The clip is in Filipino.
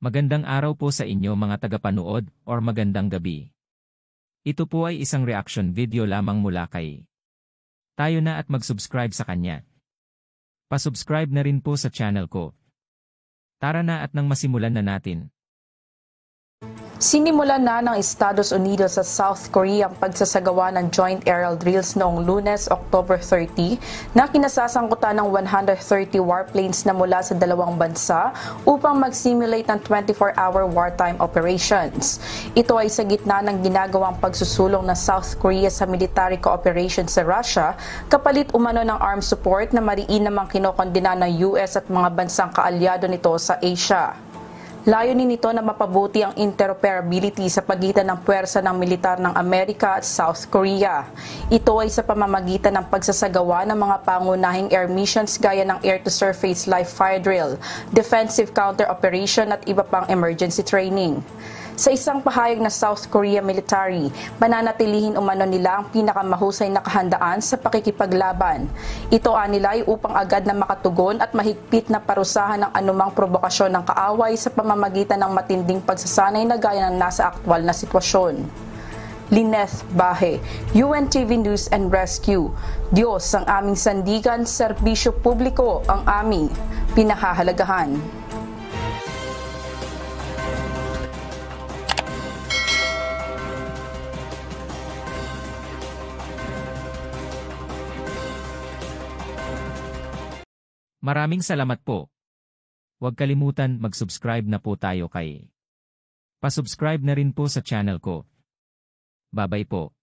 Magandang araw po sa inyo mga tagapanood or magandang gabi. Ito po ay isang reaction video lamang mula kay tayo na at mag-subscribe sa kanya. Pa-subscribe na rin po sa channel ko. Tara na at nang masimulan na natin. Sinimulan na ng Estados Unidos sa South Korea ang pagsasagawa ng joint aerial drills noong Lunes, October 30 na kinasasangkutan ng 130 warplanes na mula sa dalawang bansa upang mag-simulate ng 24-hour wartime operations. Ito ay sa gitna ng ginagawang pagsusulong ng South Korea sa military cooperation sa Russia kapalit umano ng armed support na mariin namang kinokondena ng US at mga bansang kaalyado nito sa Asia. Layunin nito na mapabuti ang interoperability sa pagitan ng puwersa ng militar ng Amerika at South Korea. Ito ay sa pamamagitan ng pagsasagawa ng mga pangunahing air missions gaya ng air-to-surface live fire drill, defensive counter-operation at iba pang emergency training. Sa isang pahayag na South Korea military, mananatilihin umano nila ang pinakamahusay na kahandaan sa pakikipaglaban. Ito anila ay upang agad na makatugon at mahigpit na parusahan ng anumang provokasyon ng kaaway sa pamamagitan ng matinding pagsasanay na gaya ng nasa aktwal na sitwasyon. Lineth Bahe, UNTV News and Rescue. Diyos ang aming sandigan, serbisyo publiko ang aming pinahahalagahan. Maraming salamat po. Huwag kalimutan mag-subscribe na po tayo kay. Pa-subscribe na rin po sa channel ko. Babay po.